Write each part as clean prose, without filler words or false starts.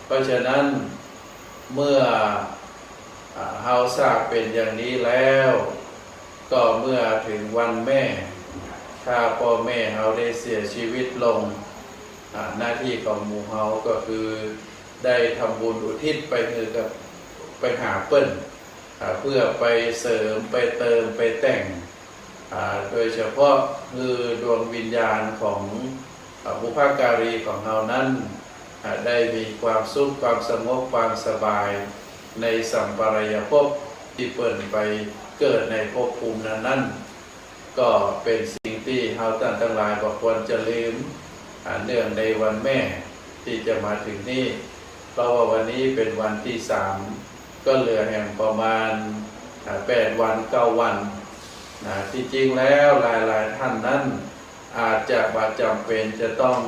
เพราะฉะนั้นเมื่อเฮาทราบเป็นอย่างนี้แล้วก็เมื่อถึงวันแม่ถ้าพ่อแม่เฮาได้เสียชีวิตลงหน้าที่ของหมู่เฮาก็คือได้ทำบุญอุทิศไปคือกับไปหาเปิ้นเพื่อไปเสริมไปเติมไปแต่งโดยเฉพาะคือดวงวิญญาณของบุพการีของเรานั้นได้มีความสุขความสงบความสบายในสัมปรายภพที่เปิ่นไปเกิดในภพภูมินั้นก็เป็นสิ่งที่เราทั้งหลายบ่ควรจะลืมเนื่องในวันแม่ที่จะมาถึงนี้เพราะว่าวันนี้เป็นวันที่3ก็เหลือแห่งประมาณ8 วัน 9 วันที่จริงแล้วหลายๆท่านนั้นอาจจะจำเป็นจะต้อง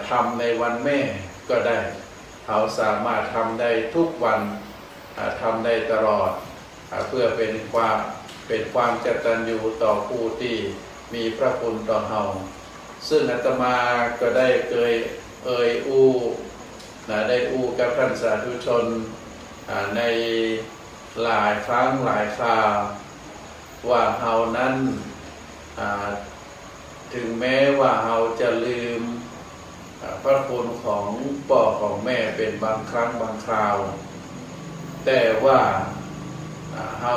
ทำในวันแม่ก็ได้เขาสามารถทำได้ทุกวันทำได้ตลอดเพื่อเป็นความกตัญญูต่อผู้ที่มีพระคุณต่อเราซึ่งอาตมาก็ได้เคยได้อู้กับท่านสาธุชนในหลายครั้งหลายคราวว่าเฮานั้นถึงแม้ว่าเฮาจะลืมพระคุณของพ่อของแม่เป็นบางครั้งบางคราวแต่ว่าเฮา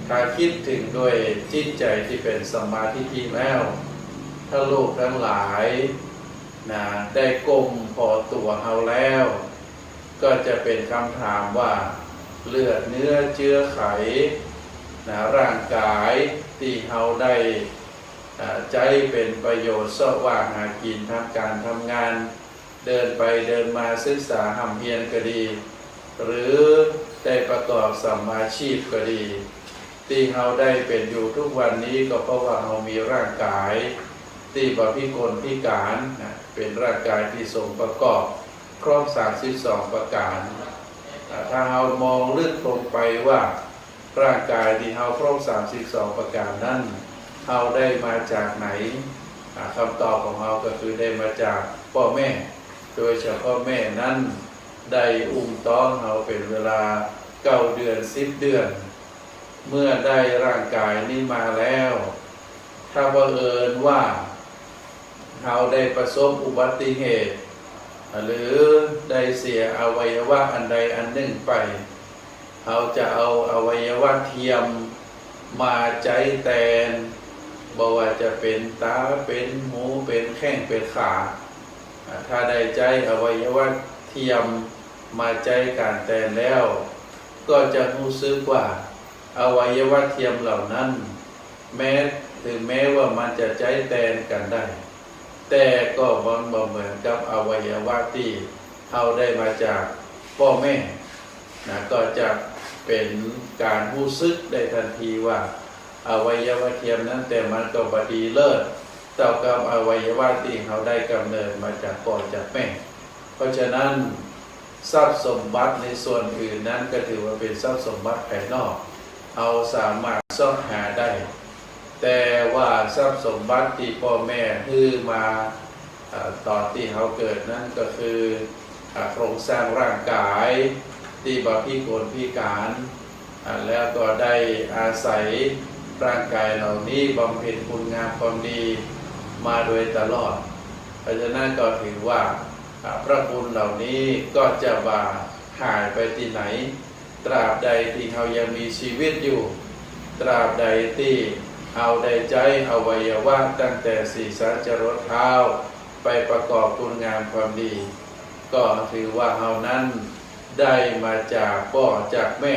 ถ้าคิดถึงด้วยจิตใจที่เป็นสัมมาทิฏฐิแล้วถ้าโลกทั้งหลายได้ก้มพอตัวเฮาแล้วก็จะเป็นคำถามว่าเลือดเนื้อเชื้อไขร่างกายที่เฮาได้ใจเป็นประโยชน์สว่างหากินทางการทำงานเดินไปเดินมาศึกษาหำเพียรก็ดีหรือได้ประกอบสัมมาชีพก็ดีที่เฮาได้เป็นอยู่ทุกวันนี้ก็เพราะว่าเฮามีร่างกายที่บ่พิกลพิการเป็นร่างกายที่ทรงประกอบครบ32ประการถ้าเฮามองลึกลงไปว่าร่างกายที่เฮาครบ32ประการนั้นเฮาได้มาจากไหนคำตอบของเฮาก็คือได้มาจากพ่อแม่โดยเฉพาะแม่นั้นได้อุ้มท้องเฮาเป็นเวลา9 เดือน10 เดือนเมื่อได้ร่างกายนี้มาแล้วถ้าบังเอิญว่าเฮาได้ประสบอุบัติเหตุหรือได้เสียอวัยวะอันใดอันหนึ่งไปเฮาจะเอาอวัยวะเทียมมาใจแทนบ่ว่าจะเป็นตาเป็นหูเป็นแข้งเป็นขาถ้าได้ใจอวัยวะเทียมมาใจการแทนแล้วก็จะรู้สึกว่าอวัยวะเทียมเหล่านั้นถึงแม้ว่ามันจะใจแทนกันได้แต่ก็มันบ่เหมือนกับอวัยวะที่เราได้มาจากพ่อแม่ก็จะเป็นการรู้สึกได้ทันทีว่าอวัยวะเทียมนั้นแต่มันก็บ่ดีเลิศเท่ากับอวัยวะที่เราได้กำเนิดมาจากพ่อจากแม่เพราะฉะนั้นทรัพย์สมบัติในส่วนอื่นนั้นก็ถือว่าเป็นทรัพย์สมบัติภายนอกเราสามารถซ่อมหาได้แต่ว่าทรัพย์สมบัติที่พ่อแม่ให้มาตอนที่เขาเกิดนั้นก็คือโครงสร้างร่างกายที่บ่พิกลพิการแล้วก็ได้อาศัยร่างกายเหล่านี้บำเพ็ญคุณงามความดีมาโดยตลอดเพราะฉะนั้นก็ถือว่าพระคุณเหล่านี้ก็จะบ่หายไปที่ไหนตราบใดที่เขายังมีชีวิตอยู่ตราบใดที่เอาได้ใจอวัยวะตั้งแต่ศีรษะจรดเท้าไปประกอบคุณงามความดีก็ถือว่าเฮานั้นได้มาจากพ่อจากแม่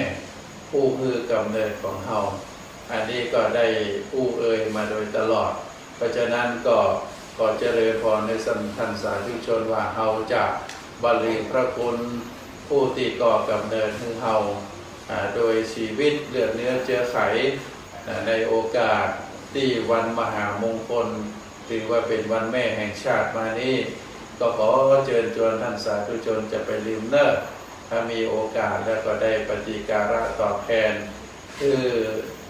ผู้คือกำเนิดของเฮาอันนี้ก็ได้ผู้เอ่ยมาโดยตลอดเพราะฉะนั้นก็เจริญพรในสัมพันธ์สาธุชนว่าเฮาจะบรรลุพระคุณผู้ที่ก่อกำเนิดให้เฮาโดยชีวิตเลือดเนื้อเชื้อไขในโอกาสที่วันมหามงคลถือว่าเป็นวันแม่แห่งชาติมานี้ก็ขอเชิญชวนท่านสาธุชนจะไปลืมเนิ่นถ้ามีโอกาสแล้วก็ได้ปฏิการะตอบแทนคือ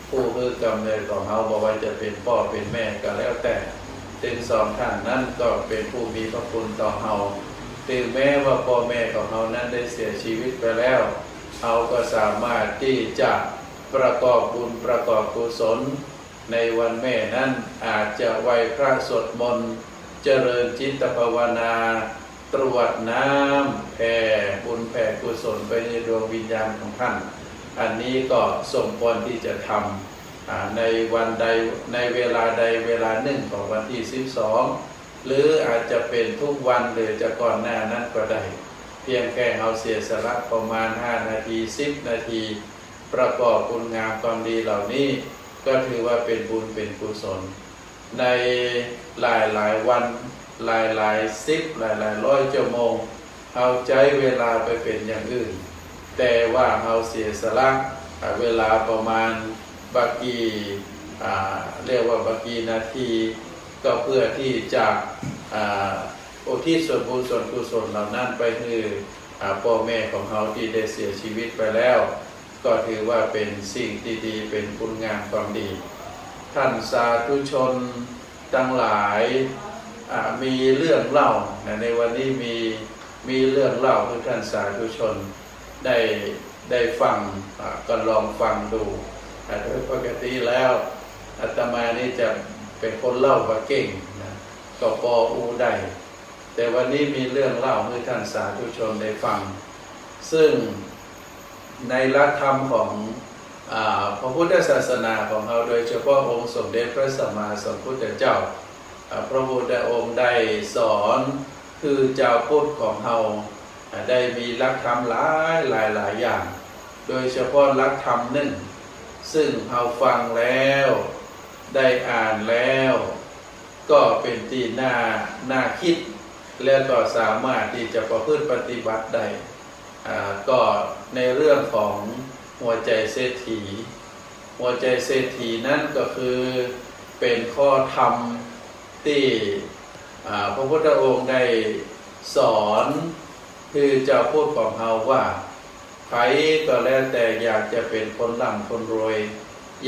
ผู้คือกำเนิดของเขาบอกว่าจะเป็นพ่อเป็นแม่ก็แล้วแต่ถึง2 ท่านนั้นก็เป็นผู้มีพระคุณต่อเรา ถึงแม้ว่าพ่อแม่ของเขานั้นได้เสียชีวิตไปแล้วเขาก็สามารถที่จะประกอบบุญประกอบกุศลในวันแม่นั้นอาจจะไหว้พระสวดมนต์เจริญจิตภาวนาตรวจน้ำแผ่บุญแผ่กุศลไปในดวงวิญญาณของท่านอันนี้ก็สมควรที่จะทำในวันใดในเวลาใดเวลาหนึ่งของวันที่12หรืออาจจะเป็นทุกวันหรือจะก่อนหน้านั้นก็ได้เพียงแค่เราเสียสละประมาณ5นาที10นาทีประกอบคุณงามความดีเหล่านี้ก็ถือว่าเป็นบุญเป็นกุศลในหลายวันหลายสิบหลายร้อยชั่วโมงเอาใจเวลาไปเป็นอย่างอื่นแต่ว่าเราเสียสละเวลาประมาณบักกี่เรียกว่าบักกี่นาทีก็เพื่อที่จะอุทิศส่วนบุญส่วนกุศลเหล่านั้นไปให้พ่อแม่ของเขาที่ได้เสียชีวิตไปแล้วก็ถือว่าเป็นสิ่งดีๆเป็นคุณงามความดีท่านสาธุชนทั้งหลายมีเรื่องเล่าในวันนี้มีเรื่องเล่าให้ท่านสาธุชนได้ฟังก็ลองฟังดูโดยปกติแล้วอาตมานี่จะเป็นคนเล่าว่าเก่งนะก็พออูได้แต่วันนี้มีเรื่องเล่าให้ท่านสาธุชนได้ฟังซึ่งในหลักธรรมของพระพุทธศาสนาของเราโดยเฉพาะองค์สมเด็จพระสัมมาสัมพุทธเจ้าพระพุทธองค์ได้สอนคือเจ้าพุทธของเราได้มีหลักธรรมหลายอย่างโดยเฉพาะหลักธรรมหนึ่งซึ่งเราฟังแล้วได้อ่านแล้วก็เป็นที่น่าคิดและก็สามารถที่จะประพฤติปฏิบัติได้ก็ในเรื่องของหัวใจเศรษฐีหัวใจเศรษฐีนั้นก็คือเป็นข้อธรรมที่พระพุทธองค์ได้สอนคือจะพูดของเราว่าใครก็แล้วแต่อยากจะเป็นคนร่ำคนรวย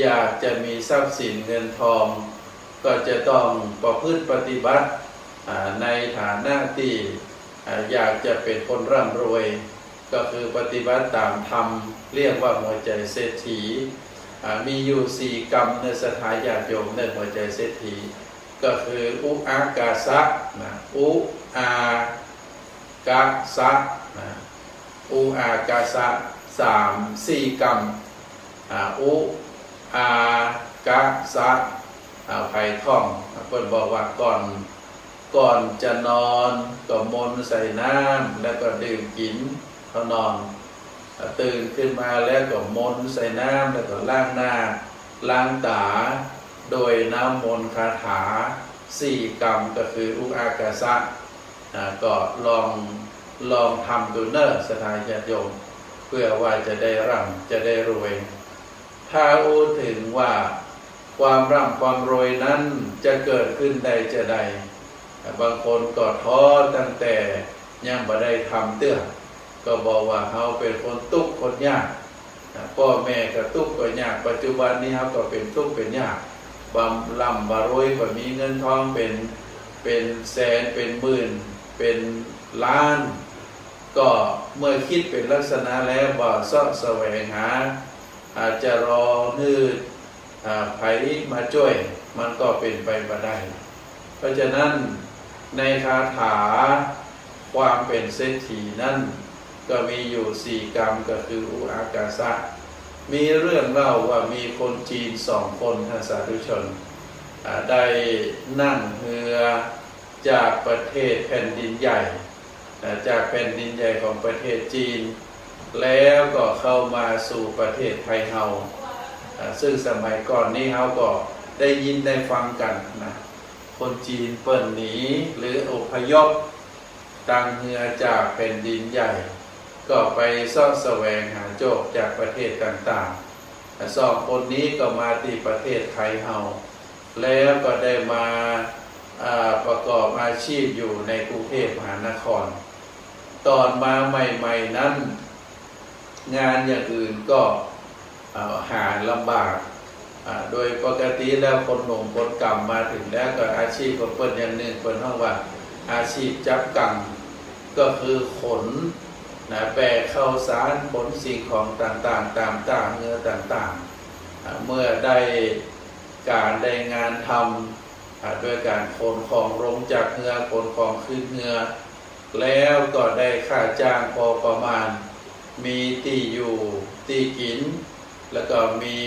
อยากจะมีทรัพย์สินเงินทองก็จะต้องประพฤติปฏิบัติในฐานะที่อยากจะเป็นคนร่ำรวยก็คือปฏิบัติตามธรรมเรียกว่าหัวใจเศรษฐีมีอยู่4กรรมในสถานญาติโยมในหัวใจเศรษฐีก็คืออุอากาสะอุอากาสะอุอากาสะ4กรรมอุอากาสะไผ่ท่องเพิ่นบอกว่าก่อนจะนอนก็มนต์ใส่น้ำแล้วก็ดื่มกินเขานอนตื่นขึ้นมาแล้วก็มนต์ใส่น้ำแล้วก็ล้างหน้าล้างตาโดยน้ำมนต์คาถา4กรรมก็คืออุอากาสะก็ลองทำดูเนอสถานญาติโยมเพื่อว่าจะได้ร่ำจะได้รวยถ้าพูดถึงว่าความร่ำความรวยนั้นจะเกิดขึ้นได้จะใดบางคนก็ท้อตั้งแต่ยังบ่ได้ทำเตื้อก็บอกว่าเขาเป็นคนทุกข์คนยากพ่อแม่ก็ทุกข์ก็ยากปัจจุบันนี้เขาก็เป็นทุกข์เป็นยากบำร่ำบารวยก็มีเงินทองเป็นแสนเป็นหมื่นเป็นล้านก็เมื่อคิดเป็นลักษณะแล้วบ่เสาะแสวงหาอาจจะรอนืดไผมาช่วยมันก็เป็นไปบ่ได้เพราะฉะนั้นในคาถาความเป็นเศรษฐีนั้นก็มีอยู่4กรรมก็คืออุอากาสะมีเรื่องเล่าว่ามีคนจีน2คนท่านสาธุชนได้นั่งเรือจากประเทศแผ่นดินใหญ่จากแผ่นดินใหญ่ของประเทศจีนแล้วก็เข้ามาสู่ประเทศไทยเฮาซึ่งสมัยก่อนนี้เฮาก็ได้ยินได้ฟังกันนะคนจีนเปิ้นหนีหรืออพยพตั้งเรือจากแผ่นดินใหญ่ก็ไปเสาะแสวงหาโชคจากประเทศต่างๆ2คนนี้ก็มาที่ประเทศไทยเฮาแล้วก็ได้มาประกอบอาชีพอยู่ในกรุงเทพมหานครตอนมาใหม่ๆนั้นงานอย่างอื่นก็หาลำบากโดยปกติแล้วคนหนุ่มคนกำมาถึงแล้วก็อาชีพของเปิ้นอย่างหนึ่งเปิ้นห้องว่าอาชีพจับกัง ก็คือขนแบกข้าวสารขนสิ่งของต่างๆตามต่างเงือต่างๆเมื่อได้การได้งานทำด้วยการขนของลงจากเงือขนของขึ้นเงือแล้วก็ได้ค่าจ้างพอประมาณมีที่อยู่ที่กินแล้วก็มี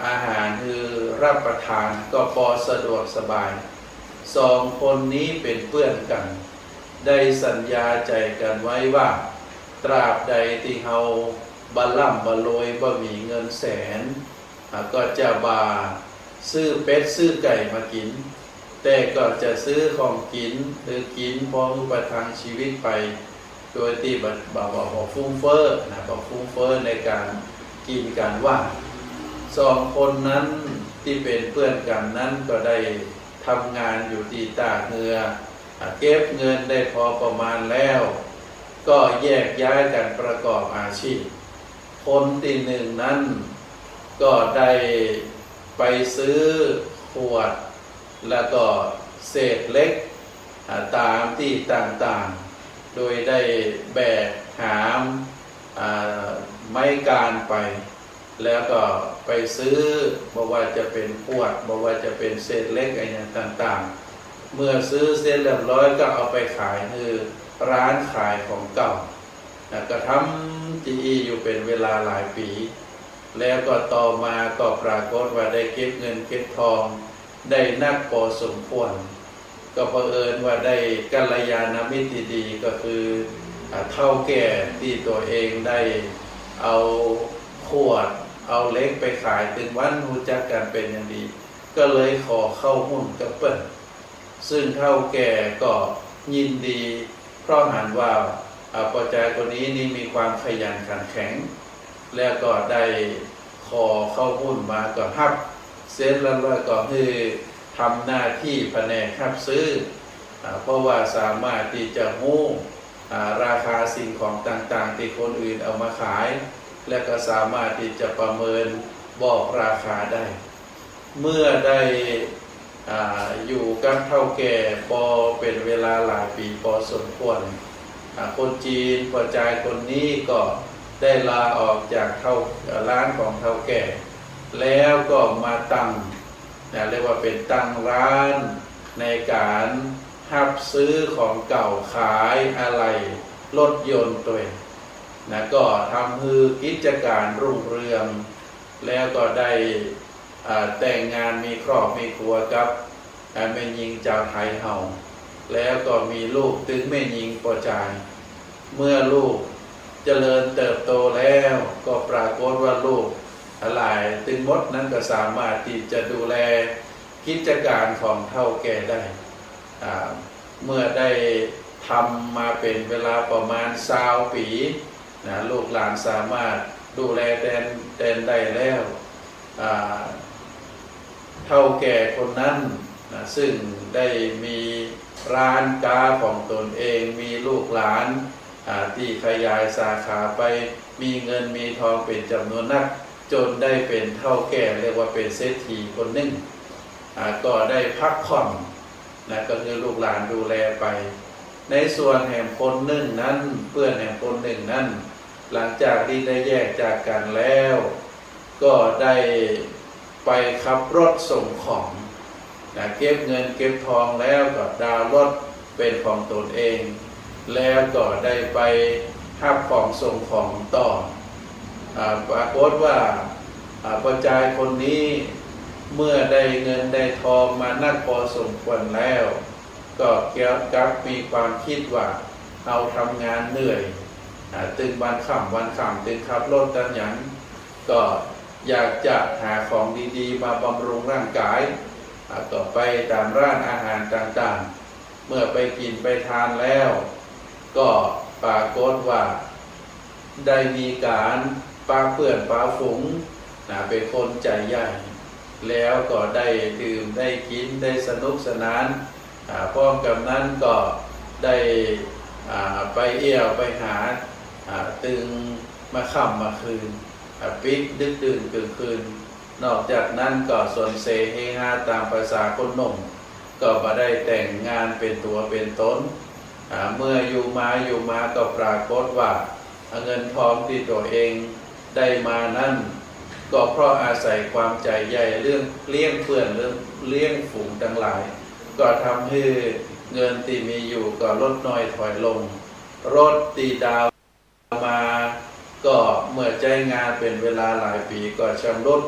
อาหารคือรับประทานก็พอสะดวกสบายสองคนนี้เป็นเพื่อนกันได้สัญญาใจกันไว้ว่าตราบใดที่เฮาบะล่ำบะโรยบ่มีเงินแสนก็จะบ่าซื้อเป็ดซื้อไก่มากินแต่ก็จะซื้อของกินหรือกินพอประทังชีวิตไปโดยที่บ่ฟุ้งเฟ้อบ่ฟุ้งเฟ้อในการกินการว่าสองคนนั้นที่เป็นเพื่อนกันนั้นก็ได้ทำงานอยู่ที่ตากเงือเก็บเงินได้พอประมาณแล้วก็แยกย้ายกันประกอบอาชีพคนที่หนึ่งนั้นก็ได้ไปซื้อขวดแล้วก็เศษเล็กตามที่ต่างๆโดยได้แบกหามไม้การไปแล้วก็ไปซื้อบอกว่าจะเป็นขวดบอกว่าจะเป็นเศษเล็กอะไรต่างๆเมื่อซื้อเสร็จเรียบร้อยก็เอาไปขายคือร้านขายของเก่าก็ทำจีอยู่เป็นเวลาหลายปีแล้วก็ต่อมาก็ปรากฏว่าได้เก็บเงินเก็บทองได้นักพอสมควรก็เผอิญว่าได้กัลยาณมิตรดีก็คือเฒ่าแก่ที่ตัวเองได้เอาขวดเอาเล็กไปขายถึงวันรู้จักกันเป็นอย่างดีก็เลยขอเข้าหุ้นกับเปิ้ลซึ่งเฒ่าแก่ก็ยินดีเพราะหันว่าปัจจัยคนนี้นี่มีความขยันขันแข็งแล้วก็ได้ขอเข้าหุ้นมาก็ฮับเซ็นแล้วก็คือทำหน้าที่แผนกฮับซื้อเพราะว่าสามารถที่จะรู้ราคาสิ่งของต่างๆที่คนอื่นเอามาขายและก็สามารถที่จะประเมินบอกราคาได้เมื่อได้อยู่กับเฒ่าแก่พอเป็นเวลาหลายปีพอสมควรคนจีนปัจจัยคนนี้ก็ได้ลาออกจากร้านของเฒ่าแก่แล้วก็มาตั้งเรียกว่าเป็นตั้งร้านในการรับซื้อของเก่าขายอะไรรถยนต์ตัวเองก็ทำให้กิจการรุ่งเรืองแล้วก็ได้แต่งงานมีครอบมีครัวกับแม่หญิงเจ้าไทยเฮาแล้วก็มีลูกถึงแม่หญิงพอใจเมื่อลูกเจริญเติบโตแล้วก็ปรากฏว่าลูกหลายถึงหมดนั้นก็สามารถที่จะดูแลกิจการของเฒ่าแก่ได้เมื่อได้ทำมาเป็นเวลาประมาณ20 ปีลูกหลานสามารถดูแลแทนได้แล้วเฒ่าแก่คนนั้นซึ่งได้มีร้านค้าของตนเองมีลูกหลานที่ขยายสาขาไปมีเงินมีทองเป็นจำนวนนักจนได้เป็นเฒ่าแก่เรียกว่าเป็นเศรษฐีคนหนึ่งก็ได้พักผ่อนก็คือลูกหลานดูแลไปในส่วนแห่งคนหนึ่งนั้นเพื่อนแห่งคนหนึ่งนั้นหลังจากที่ได้แยกจากกันแล้วก็ได้ไปขับรถส่งของเก็บเงินเก็บทองแล้วก็ดาวน์รถเป็นของตนเองแล้วก็ได้ไปหับของส่งของต่อปรากฏว่าปัจจัยคนนี้เมื่อได้เงินได้ทองมานักพอสมควรแล้วก็เกี่ยวกับมีความคิดว่าเอาทำงานเหนื่อยตึงวันค่ำตึงขับรถตั้งอย่างก็อยากจะหาของดีๆมาบำรุงร่างกายต่อไปตามร้านอาหารต่างๆเมื่อไปกินไปทานแล้วก็ปรากฏว่าได้มีการปาเพื่อนปาฝูงเป็นคนใจใหญ่แล้วก็ได้ดื่มได้กินได้สนุกสนานพร้อมกับนั้นก็ได้ไปเอี่ยวไปหาตึงมาค่ำมาคืนปิดดึกดื่นกลางคืนนอกจากนั้นก็ส่วนเสเฮฮาตามภาษาคนหนุ่มก็มาได้แต่งงานเป็นตัวเป็นตน เมื่ออยู่มาก็ปรากฏว่าเงินทองที่ตัวเองได้มานั่นก็เพราะอาศัยความใจใหญ่เรื่องเลี้ยงเพื่อนเรื่องเลี้ยงฝูงทั้งหลายก็ทำให้เงินที่มีอยู่ก็ลดน้อยถอยลงรถตีดาวมาก็เมื่อใจงานเป็นเวลาหลายปีก็ชำรุด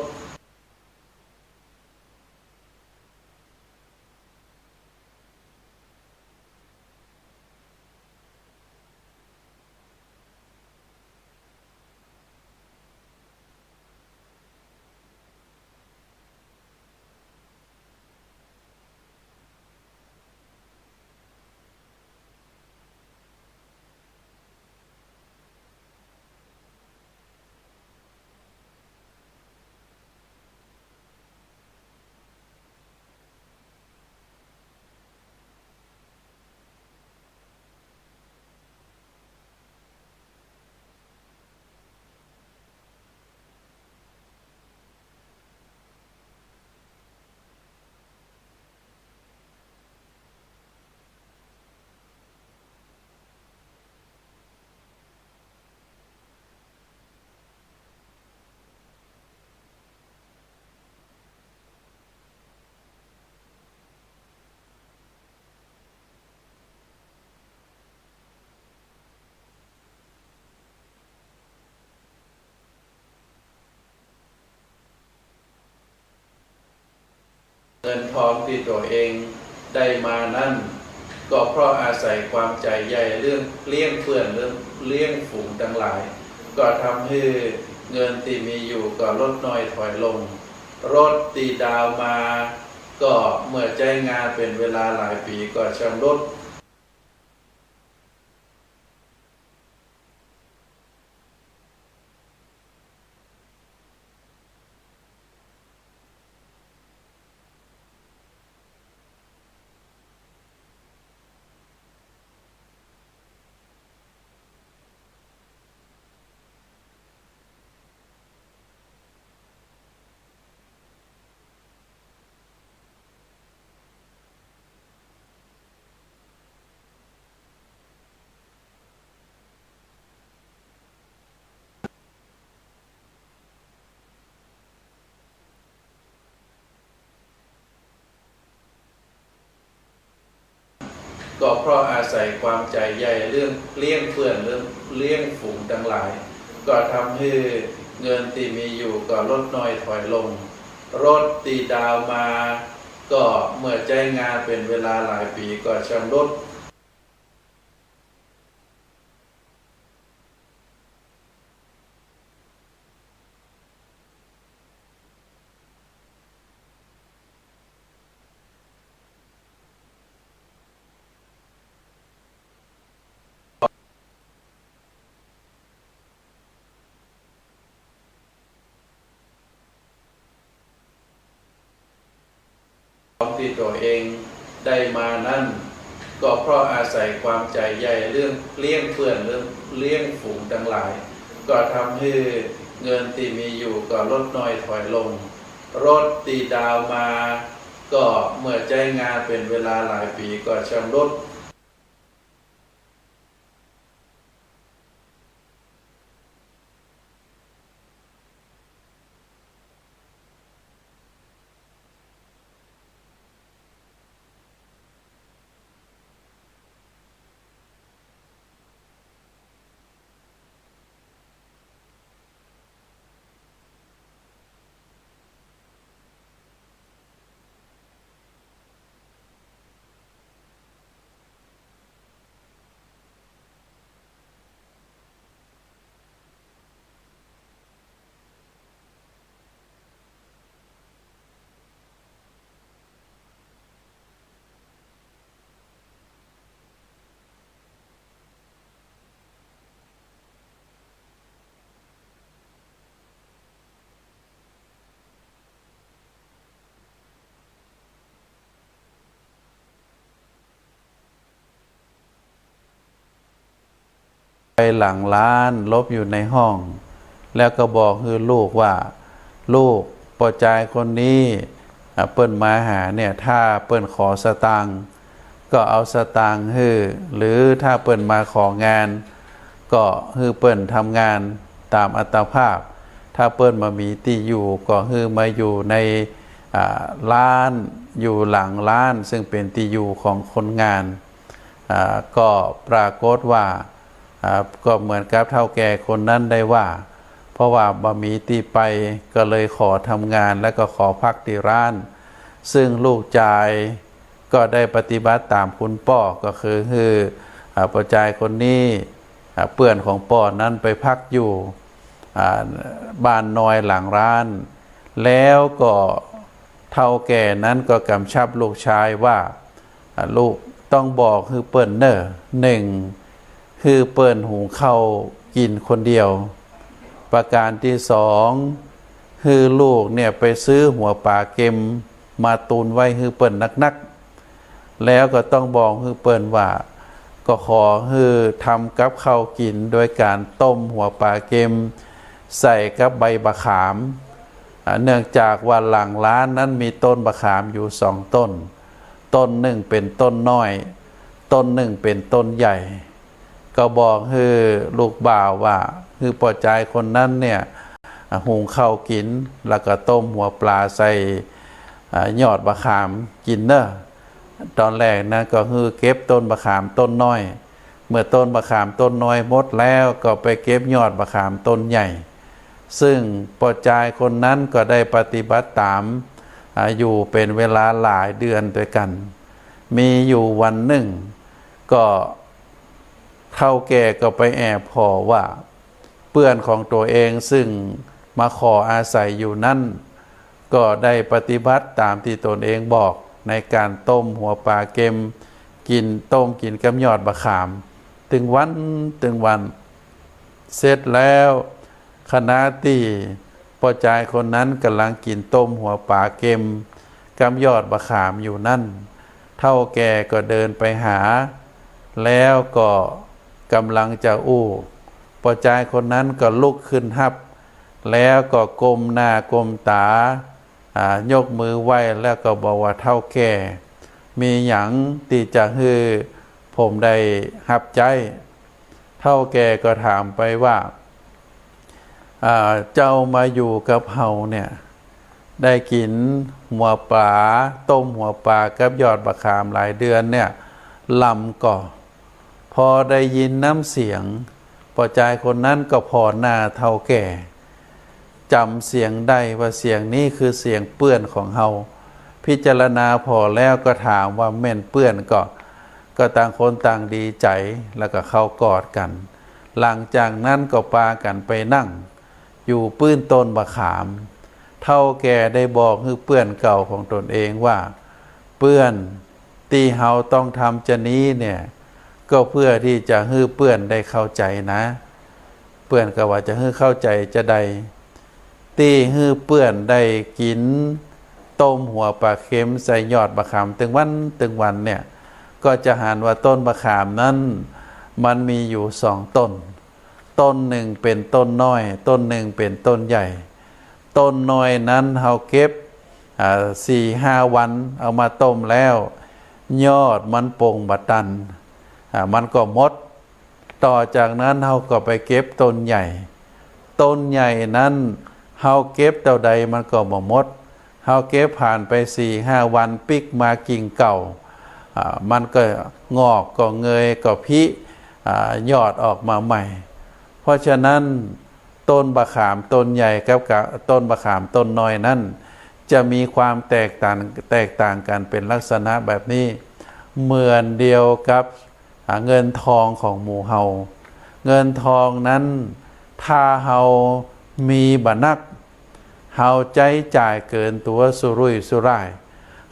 เงินทองที่ตัวเองได้มานั่นก็เพราะอาศัยความใจใหญ่เรื่องเลี้ยงเพื่อนเรื่องเลี้ยงฝูงทั้งหลายก็ทำให้เงินที่มีอยู่ก็ลดน้อยถอยลงรถตีดาวมาก็เมื่อใจงานเป็นเวลาหลายปีก็ชำรุดก็เพราะอาศัยความใจใหญ่เรื่องเลี้ยงเพื่อนเรื่องเลี้ยงฝูงทั้งหลายก็ทำให้เงินที่มีอยู่ก็ลดน้อยถอยลงรถตีดาวมาก็เมื่อใจงานเป็นเวลาหลายปีก็ชำรุดที่ตัวเองได้มานั่นก็เพราะอาศัยความใจใหญ่เรื่องเลี้ยงเพื่อนเรื่องเลี้ยงฝูงทั้งหลายก็ทำให้เงินที่มีอยู่ก็ลดน้อยถอยลงรถตีดาวมาก็เมื่อใจงานเป็นเวลาหลายปีก็ชำรุดไปหลังร้านลบอยู่ในห้องแล้วก็บอกคือลูกว่าลูกปอจายคนนี้เปิ้นมาหาเนี่ยถ้าเปิ้นขอสตังค์ ก็เอาสตางค์ฮื้อหรือถ้าเปิ่นมาของานก็ฮื้อเปิ่นทำงานตามอัตภาพถ้าเปิ่นมามีที่อยู่ก็ฮื้อมาอยู่ในร้านอยู่หลังร้านซึ่งเป็นที่อยู่ของคนงานก็ปรากฏว่าก็เหมือนกับเฒ่าแก่คนนั้นได้ว่าเพราะว่าบ่มีที่ไปก็เลยขอทำงานและก็ขอพักที่ร้านซึ่งลูกชายก็ได้ปฏิบัติตามคุณพ่อก็คือพ่อชายคนนี้เพื่อนของพ่อนั้นไปพักอยู่บ้านน้อยหลังร้านแล้วก็เฒ่าแก่นั้นก็กำชับลูกชายว่าลูกต้องบอกคือเปิ้นเนอหนึ่งคือเปิ้นหุงข้าวกินคนเดียวประการที่สองคือลูกเนี่ยไปซื้อหัวปลาเค็มมาตุนไว้คือเปิ้นนักๆแล้วก็ต้องบอกคือเปิ้นว่าก็ขอคือทำกับข้าวกินโดยการต้มหัวปลาเค็มใส่กับใบมะขามเนื่องจากว่าหลังร้านนั้นมีต้นมะขามอยู่สองต้นต้นหนึ่งเป็นต้นน้อยต้นหนึ่งเป็นต้นใหญ่ก็บอกคือลูกบ่าวว่าคือปอใจคนนั้นเนี่ยหุงข้าวกินแล้วก็ต้มหัวปลาใส่ยอดมะขามกินเนอะตอนแรกนะก็คือเก็บต้นมะขามต้นน้อยเมื่อต้นมะขามต้นน้อยหมดแล้วก็ไปเก็บยอดมะขามต้นใหญ่ซึ่งปอใจคนนั้นก็ได้ปฏิบัติตามอยู่เป็นเวลาหลายเดือนด้วยกันมีอยู่วันหนึ่งก็เฒ่าแก่ก็ไปแอบขอว่าเพื่อนของตัวเองซึ่งมาขออาศัยอยู่นั่นก็ได้ปฏิบัติตามที่ตนเองบอกในการต้มหัวปลาเค็มกินต้มกินกับยอดมะขามถึงวันเสร็จแล้วขณะที่พ่อชายคนนั้นกำลังกินต้มหัวปลาเค็มกับยอดมะขามอยู่นั่นเฒ่าแก่ก็เดินไปหาแล้วก็กำลังจะอู้พ่อชายคนนั้นก็ลุกขึ้นฮับแล้วก็ก้มหน้าก้มตายกมือไหว้แล้วก็บอกว่าเฒ่าแก่มีหยังที่จะให้ผมได้ฮับใจเฒ่าแก่ก็ถามไปว่าเจ้ามาอยู่กับเฮาเนี่ยได้กินหัวปลาต้มหัวปลากับยอดมะขามหลายเดือนเนี่ยลำก่อพอได้ยินน้ำเสียงพอใจคนนั้นก็พอหน้าเฒ่าแก่จำเสียงได้ว่าเสียงนี้คือเสียงเปื้อนของเฮาพิจารณาพอแล้วก็ถามว่าแม่นเปื้อนก็ต่างคนต่างดีใจแล้วก็เข้ากอดกันหลังจากนั้นก็พากันไปนั่งอยู่ปื้นต้นมะขามเฒ่าแก่ได้บอกให้เปื้อนเก่าของตนเองว่าเปื้อนที่เฮาต้องทำจะนี้เนี่ยก็เพื่อที่จะให้เปื้อนได้เข้าใจนะเปื้อนก็ว่าจะให้เข้าใจจะได้ที่ให้เปื้อนได้กินต้มหัวปลาเค็มใส่ยอดมะขามตึงวันเนี่ยก็จะหันว่าต้นมะขามนั้นมันมีอยู่สองต้นต้นหนึ่งเป็นต้นน้อยต้นหนึ่งเป็นต้นใหญ่ต้นน้อยนั้นเฮาเก็บ4-5 วันเอามาต้มแล้วยอดมันโป่งบะตันมันก็หมดต่อจากนั้นเฮาก็ไปเก็บต้นใหญ่นั้นเฮาเก็บเท่าใดมันก็บ่หมดเฮาเก็บผ่านไป4-5 วันปิกมากิ่งเก่ามันก็งอกก็เงยก็พิยอดออกมาใหม่เพราะฉะนั้นต้นมะขามต้นใหญ่กับต้นมะขามต้นน้อยนั้นจะมีความแตกต่างกันเป็นลักษณะแบบนี้เหมือนเดียวกับเงินทองของหมู่เฮาเงินทองนั้นถ้าเฮามีบ่นักเฮาใจจ่ายเกินตัวสุรุ่ยสุร่าย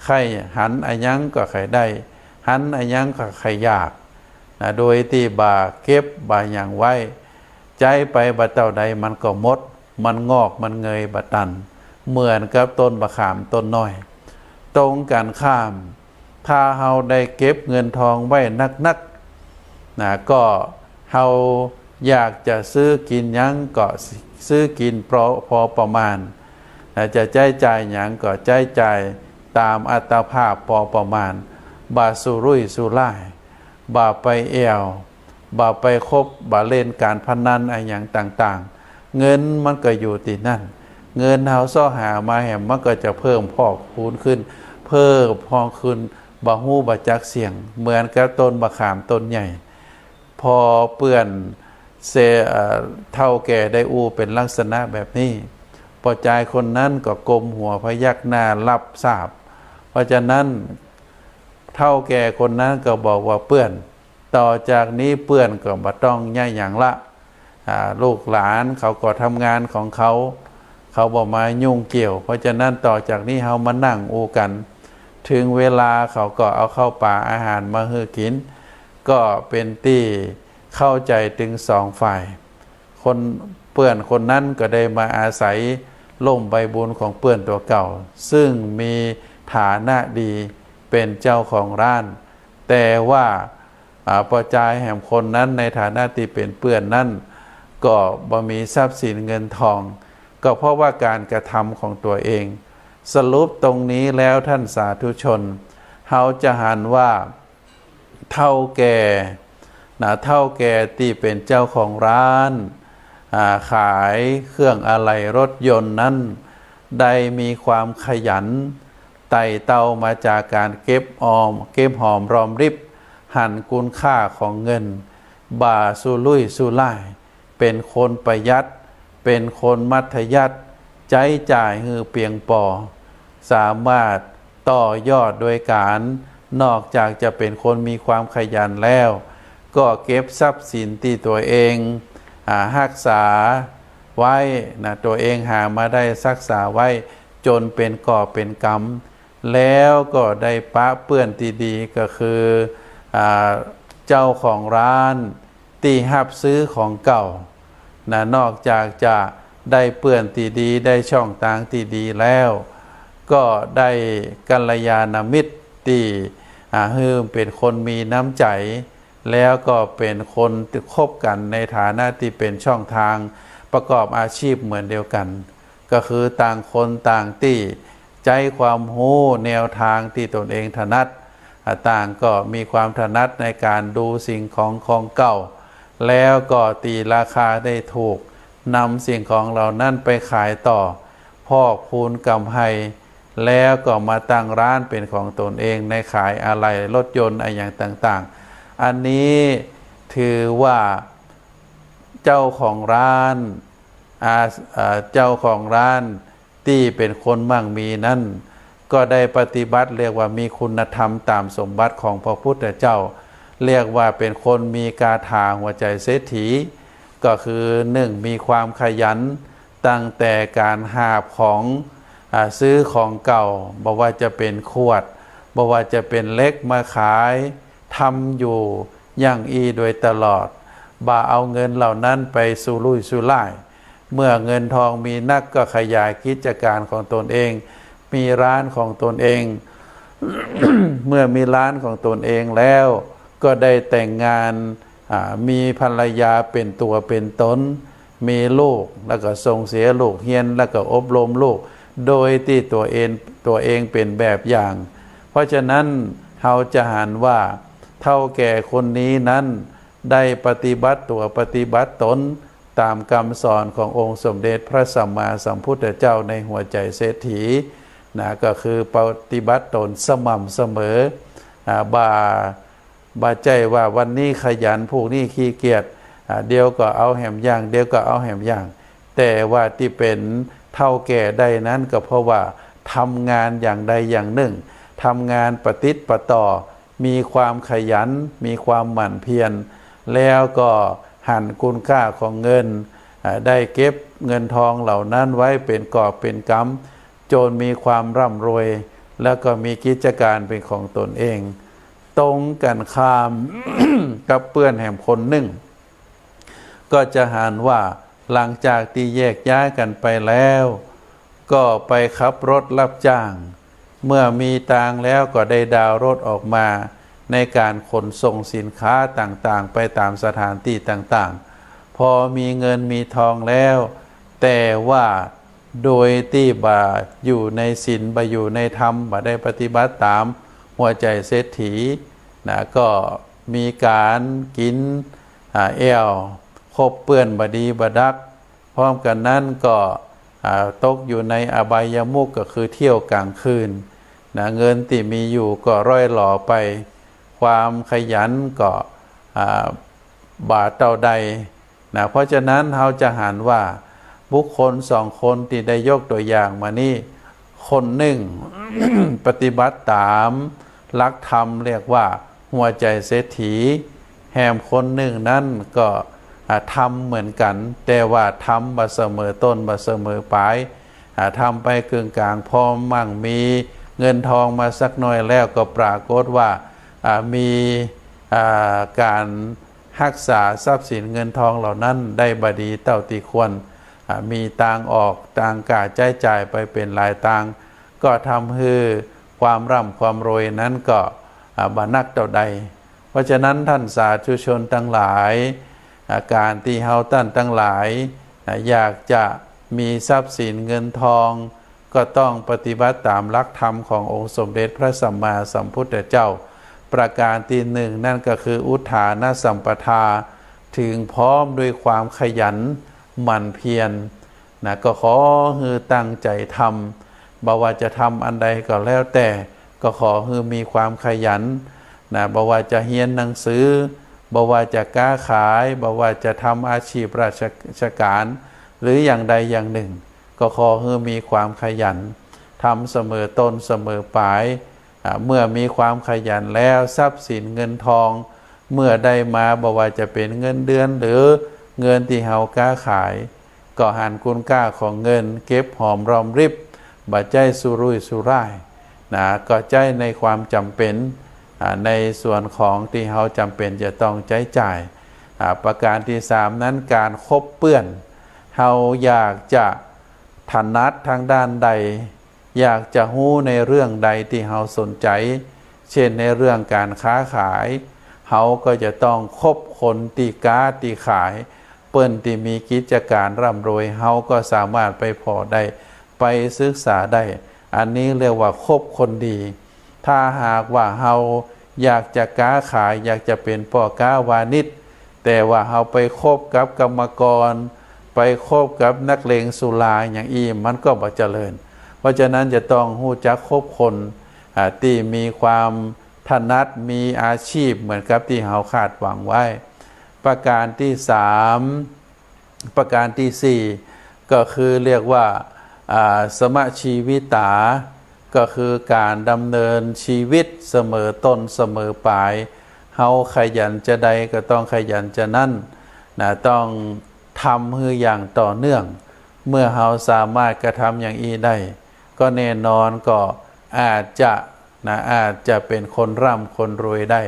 ใครหันอายังก็ใครได้หันอายังก็ใครยากโดยที่บ่าเก็บบ่าอย่างไว้ใจไปบ่เท่าใดมันก็หมดมันงอกมันเงยบ่ตันเหมือนกับต้นมะขามต้นน้อยตรงกันข้ามถ้าเฮาได้เก็บเงินทองไว้นักก็เฮาอยากจะซื้อกินหยังก็ซื้อกินพอประมาณจะใช้จ่ายหยังก็ใช้จ่ายตามอัตภาพพอประมาณ บาสุรุ่ยสุร่ายบาไปแอวบาไปคบบาเล่นการพนันอะไรอย่างต่างๆเงินมันก็อยู่ที่นั่นเงินเฮาซ่อหามาแหมมันก็จะเพิ่มพอกพูนขึ้นเพิ่มพองขึ้นบาหูบาจักเสียงเหมือนกับต้นบะขามต้นใหญ่พอเปื้อนเท่าแก่ได้อูเป็นลักษณะแบบนี้พอใจคนนั้นก็กลมหัวพยักหน้ารับทราบเพราะฉะนั้นเท่าแก่คนนั้นก็บอกว่าเปื้อนต่อจากนี้เปื้อนก็บ่ต้องย่ายอย่างละลูกหลานเขาก็ทำงานของเขาบอกมายุ่งเกี่ยวเพราะฉะนั้นต่อจากนี้เฮามานั่งอูกันถึงเวลาเขาก็เอาเข้าป่าอาหารมาให้กินก็เป็นที่เข้าใจถึงสองฝ่ายคนเปื้อนคนนั้นก็ได้มาอาศัยล่มใบบุญของเปื้อนตัวเก่าซึ่งมีฐานะดีเป็นเจ้าของร้านแต่ว่าประจายแห่งคนนั้นในฐานะที่เป็นเปื้อนนั้นก็บ่มีทรัพย์สินเงินทองก็เพราะว่าการกระทำของตัวเองสรุปตรงนี้แล้วท่านสาธุชนเฮาจะหันว่าเท่าแก่เท่าแก่ที่เป็นเจ้าของร้านขายเครื่องอะไหล่รถยนต์นั้นได้มีความขยันไต่เต้ามาจากการเก็บหอมรอมริบหันคุณค่าของเงินบ่าสุรุ่ยสุร่ายเป็นคนประหยัดเป็นคนมัธยัสถ์ใจจ่ายฮือเปียงปอสามารถต่อยอดโดยการนอกจากจะเป็นคนมีความขยันแล้วก็เก็บทรัพย์สินที่ตัวเองรักษาไว้ตัวเองหามาได้รักษาไว้จนเป็นก่อเป็นกำแล้วก็ได้ปะเปื้อนที่ดีก็คือเจ้าของร้านที่หับซื้อของเก่านอกจากจะได้เปื้อนที่ดีได้ช่องทางที่ดีแล้วก็ได้กัลยาณมิตรที่เป็นคนมีน้ำใจแล้วก็เป็นคนคบกันในฐานะที่เป็นช่องทางประกอบอาชีพเหมือนเดียวกันก็คือต่างคนต่างที่ใจความรู้แนวทางที่ตนเองถนัดต่างก็มีความถนัดในการดูสิ่งของเก่าแล้วก็ตีราคาได้ถูกนำสิ่งของเหล่านั้นไปขายต่อพอกพูนกำไรแล้วก็มาตั้งร้านเป็นของตนเองในขายอะไหล่รถยนต์อะไรอย่างต่างๆอันนี้ถือว่าเจ้าของร้านที่เป็นคนมั่งมีนั่นก็ได้ปฏิบัติเรียกว่ามีคุณธรรมตามสมบัติของพระพุทธเจ้าเรียกว่าเป็นคนมีกาถาหัวใจเศรษฐีก็คือหนึ่งมีความขยันตั้งแต่การหาของซื้อของเก่าบอกว่าจะเป็นขวดบอกว่าจะเป็นเล็กมาขายทำอยู่อย่างโดยตลอดบ่าเอาเงินเหล่านั้นไปสุรุ่ยสุร่ายเมื่อเงินทองมีนักก็ขยายกิจการของตนเองมีร้านของตนเอง เมื่อมีร้านของตนเองแล้วก็ได้แต่งงานมีภรรยาเป็นตัวเป็นตนมีลูกแล้วก็ส่งเสียลูกเรียนแล้วก็อบรมลูกโดยที่ตัวเองเป็นแบบอย่างเพราะฉะนั้นเราจะหันว่าเท่าแก่คนนี้นั้นได้ปฏิบัติตัวปฏิบัติตนตามคำสอนขององค์สมเด็จพระสัมมาสัมพุทธเจ้าในหัวใจเศรษฐีก็คือปฏิบัติตนสม่ำเสมอบาใจว่าวันนี้ขยันพวกนี้ขี้เกียจเดี๋ยวก็เอาแหมย่างเดี๋ยวก็เอาแหมย่างแต่ว่าที่เป็นเท่าแก่ได้นั้นก็เพราะว่าทำงานอย่างใดอย่างหนึ่งทำงานประติดประต่อมีความขยันมีความหมั่นเพียรแล้วก็หันคุณค่าของเงินได้เก็บเงินทองเหล่านั้นไว้เป็นกอบเป็นกำจนมีความร่ำรวยแล้วก็มีกิจการเป็นของตนเองตรงกันข้าม กับเปื้อนแห่งคนหนึ่งก็จะหันว่าหลังจากที่แยกย้ายกันไปแล้วก็ไปขับรถรับจ้างเมื่อมีตังแล้วก็ได้ดาวน์รถออกมาในการขนส่งสินค้าต่างๆไปตามสถานที่ต่างๆพอมีเงินมีทองแล้วแต่ว่าโดยที่บ่าอยู่ในศีลบ่าอยู่ในธรรมบ่าได้ปฏิบัติตาม หัวใจเศรษฐีนะก็มีการกินแอลคบเปื้อนบดีบดักพร้อมกันนั้นก็ตกอยู่ในอบายมุขก็คือเที่ยวกลางคืนนะเงินที่มีอยู่ก็ร่อยหล่อไปความขยันก็บาทเท่าใดนะเพราะฉะนั้นเราจะหันว่าบุคคลสองคนที่ได้ยกตัวอย่างมานี่คนหนึ่ง ปฏิบัติตามหลักธรรมเรียกว่าหัวใจเศรษฐีแหมคนหนึ่งนั่นก็ทำเหมือนกันแต่ว่าทำบ่เสมอต้นบ่เสมอปลายทำไปกึ่งกลางพอมั่งมีเงินทองมาสักหน่อยแล้วก็ปรากฏว่ามีการรักษาทรัพย์สินเงินทองเหล่านั้นได้บดีเท่าที่ควรมีต่างออกต่างกาใช้จ่ายไปเป็นหลายต่างก็ทำให้ความร่ำความรวยนั้นก็บานักเท่าใดเพราะฉะนั้นท่านสาธุชนทั้งหลายการที่เฮาท่านทั้งหลายอยากจะมีทรัพย์สินเงินทองก็ต้องปฏิบัติตามหลักธรรมขององค์สมเด็จพระสัมมาสัมพุทธเจ้าประการที่หนึ่งนั่นก็คืออุทานสัมปทาถึงพร้อมด้วยความขยันหมั่นเพียรนะก็ขอให้ตั้งใจทำบ่ว่าจะทำอันใดก็แล้วแต่ก็ขอให้มีความขยันนะบ่ว่าจะเรียนหนังสือบ่ว่าจะค้าขายบ่ว่าจะทำอาชีพราชการหรืออย่างใดอย่างหนึ่งก็ขอให้มีความขยันทำเสมอต้นเสมอปลายเมื่อมีความขยันแล้วทรัพย์สินเงินทองเมื่อได้มาบ่ว่าจะเป็นเงินเดือนหรือเงินที่เฮาค้าขายก็หันคุณค่าของเงินเก็บหอมรอมริบบ่ใจสุรุ่ยสุร่ายนะก็ใจในความจำเป็นในส่วนของที่เฮาจำเป็นจะต้องใช้จ่ายประการที่สามนั้นการคบเปื้อนเฮาอยากจะถนัดทางด้านใดอยากจะรู้ในเรื่องใดที่เฮาสนใจเช่นในเรื่องการค้าขายเฮาก็จะต้องคบคนที่ค้าที่ขายเปิ้นที่มีกิจการร่ำรวยเฮาก็สามารถไปพอได้ไปศึกษาได้อันนี้เรียกว่าคบคนดีถ้าหากว่าเฮาอยากจะค้าขายอยากจะเป็นพ่อค้าวานิชแต่ว่าเฮาไปคบกับกรรมกรไปคบกับนักเลงสุราอย่างอีมันก็บ่เจริญเพราะฉะนั้นจะต้องรู้จักคบคนที่มีความถนัดมีอาชีพเหมือนกับที่เฮาคาดหวังไว้ประการที่สามประการที่สี่ก็คือเรียกว่าสมชีวิตาก็คือการดำเนินชีวิตเสมอต้นเสมอปลายเฮาขยันจะใดก็ต้องขยันจะนั่นนะต้องทำให้อย่างต่อเนื่องเมื่อเฮาสามารถกระทำอย่างอีได้ก็แน่นอนก็อาจจะเป็นคนร่ำคนรวยได้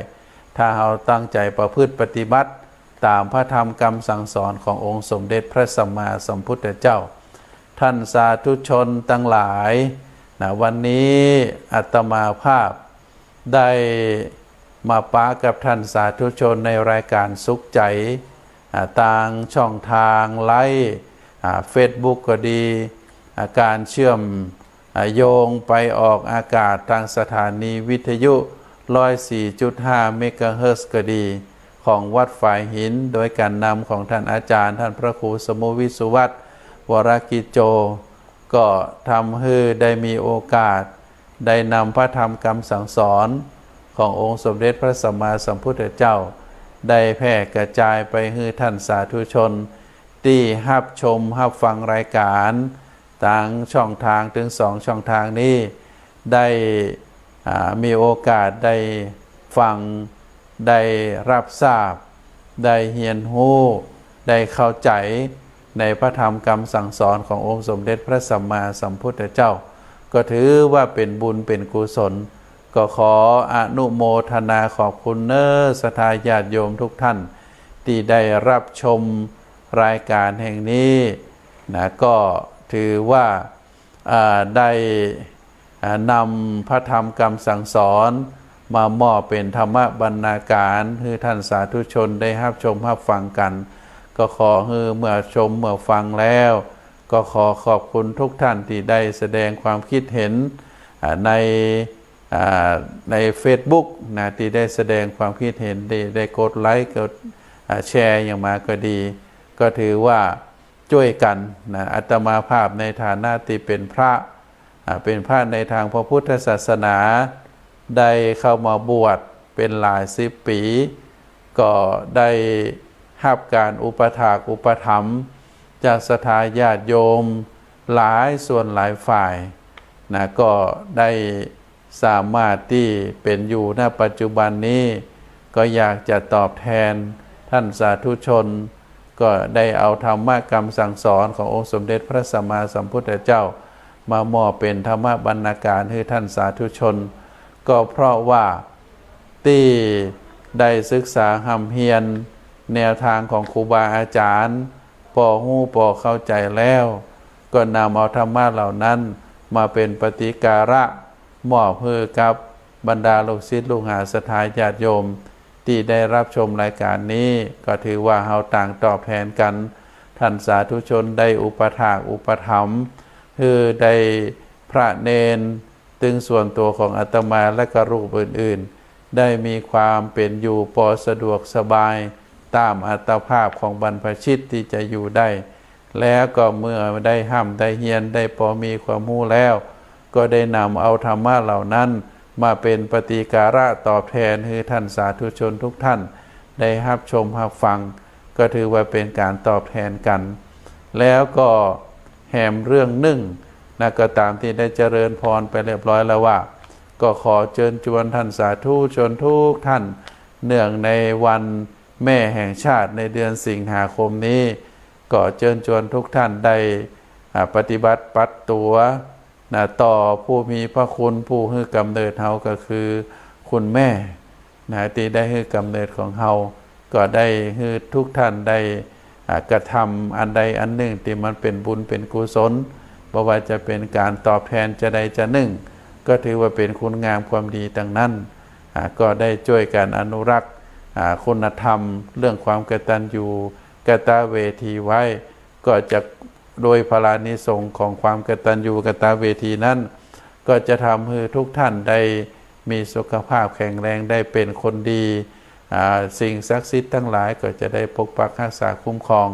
ถ้าเฮาตั้งใจประพฤติปฏิบัติตามพระธรรมคำสั่งสอนขององค์สมเด็จพระสัมมาสัมพุทธเจ้าท่านสาธุชนทั้งหลายวันนี้อาตมาภาพได้มาปะกับท่านสาธุชนในรายการสุขใจทางช่องทางไลฟ์เฟซบุ๊กก็ดีการเชื่อมโยงไปออกอากาศทางสถานีวิทยุ 104.5 เมกะเฮิรตซ์ก็ดีของวัดฝ่ายหินโดยการนำของท่านอาจารย์ท่านพระครูสมุวิสุวัตรวรกิจโจก็ทำให้ได้มีโอกาสได้นำพระธรรมคำสั่งสอนขององค์สมเด็จพระสัมมาสัมพุทธเจ้าได้แพร่กระจายไปให้ท่านสาธุชนที่รับชมรับฟังรายการทางช่องทางถึง2ช่องทางนี้ได้มีโอกาสได้ฟังได้รับทราบได้เรียนรู้ได้เข้าใจในพระธรรมคำสั่งสอนขององค์สมเด็จพระสัมมาสัมพุทธเจ้าก็ถือว่าเป็นบุญเป็นกุศลก็ขออนุโมทนาขอบคุณเนศรัทธาญาติโยมทุกท่านที่ได้รับชมรายการแห่งนี้นะก็ถือว่าได้นำพระธรรมคำสั่งสอนมามอบเป็นธรรมบรรณาการให้ท่านสาธุชนได้รับชมรับฟังกันก็ขอให้เมื่อชมเมื่อฟังแล้วก็ขอขอบคุณทุกท่านที่ได้แสดงความคิดเห็นใน ใน Facebook นะที่ได้แสดงความคิดเห็นได้กดไลค์กดแชร์อย่างมาก็ดีก็ถือว่าช่วยกันนะอาตมาภาพในฐานะที่เป็นพระในทางพระพุทธศาสนาได้เข้ามาบวชเป็นหลายสิบปีก็ได้รับการอุปถากอุปถัมภ์จากศรัทธาญาติโยมหลายส่วนหลายฝ่ายนะก็ได้สามารถที่เป็นอยู่ณปัจจุบันนี้ก็อยากจะตอบแทนท่านสาธุชนก็ได้เอาธรรมะคำสั่งสอนขององค์สมเด็จพระสัมมาสัมพุทธเจ้ามามอบเป็นธรรมบรรณาการให้ท่านสาธุชนก็เพราะว่าที่ได้ศึกษาหำเฮียนแนวทางของครูบาอาจารย์พอหู้พอเข้าใจแล้วก็นำเอาธรรมะเหล่านั้นมาเป็นปฏิการะมอบให้กับบรรดาลูกศิษย์ลูกหาศรัทธาญาติโยมที่ได้รับชมรายการนี้ก็ถือว่าเฮาต่างตอบแทนกันท่านสาธุชนได้อุปถากอุปถัมภ์คือได้พระเนนตึงส่วนตัวของอาตมาและก็รูปอื่นๆได้มีความเป็นอยู่พอสะดวกสบายตามอัตภาพของบรรพชิตที่จะอยู่ได้แล้วก็เมื่อได้ห้ำได้เฮียนได้พอมีความรู้แล้วก็ได้นำเอาธรรมะเหล่านั้นมาเป็นปฏิการะตอบแทนให้ท่านสาธุชนทุกท่านได้รับชมรับฟังก็ถือว่าเป็นการตอบแทนกันแล้วก็แหมเรื่องหนึ่งนะก็ตามที่ได้เจริญพรไปเรียบร้อยแล้วว่าก็ขอเชิญชวนท่านสาธุชนทุกท่านเนื่องในวันแม่แห่งชาติในเดือนสิงหาคมนี้ก็เชิญชวนทุกท่านได้ปฏิบัติปัดตัวนะต่อผู้มีพระคุณผู้ให้กำเนิดเฮาก็คือคุณแม่นะที่ได้ให้กำเนิดของเฮาก็ได้ให้ทุกท่านได้กระทำอันใดอันหนึ่งที่มันเป็นบุญเป็นกุศลบ่ว่าจะเป็นการตอบแทนจะใดจะหนึ่งก็ถือว่าเป็นคุณงามความดีต่างนั้นก็ได้ช่วยกันอนุรักษ์คุณธรรมเรื่องความกตัญญูกตเวทีไว้ก็จะโดยพลานิสงส์ของความกตัญญูกตเวทีนั้นก็จะทำให้ทุกท่านได้มีสุขภาพแข็งแรงได้เป็นคนดีสิ่งศักดิ์สิทธิ์ทั้งหลายก็จะได้ปกปักรักษาคุ้มครอง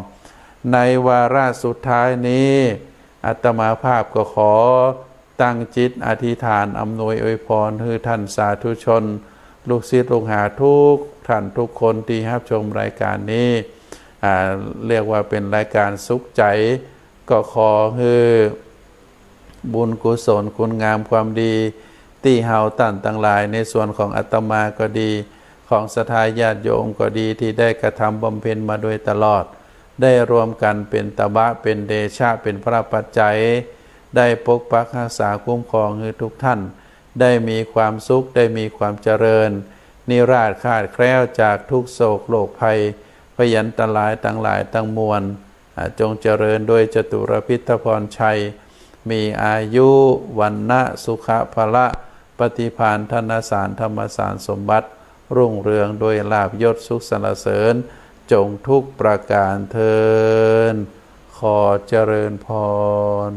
ในวาระสุดท้ายนี้อาตมาภาพก็ขอตั้งจิตอธิษฐานอำนวยอวยพรให้ท่านสาธุชนลูกศิษย์ลูกหาทุกท่านทุกคนที่รับชมรายการนี้เรียกว่าเป็นรายการสุขใจก็ขอให้บุญกุศลคุณงามความดีที่เฮาตั้นทั้งหลายในส่วนของอาตมาก็ดีของศรัทธาญาติโยมก็ดีที่ได้กระทำบำเพ็ญมาโดยตลอดได้รวมกันเป็นตบะเป็นเดชะเป็นพระปัจจัยได้ปกปักรักษาคุ้มครองให้ทุกท่านได้มีความสุขได้มีความเจริญนิราศคาดแคล้วจากทุกโศกโรคภัยพยันตรายทั้งหลายทั้งมวลจงเจริญด้วยจตุรพิธพรชัยมีอายุวันนะสุขะพละปฏิภาณธนสารธรรมสารสมบัติรุ่งเรืองโดยลาภยศสุขสรรเสริญจงทุกประการเทินขอเจริญพร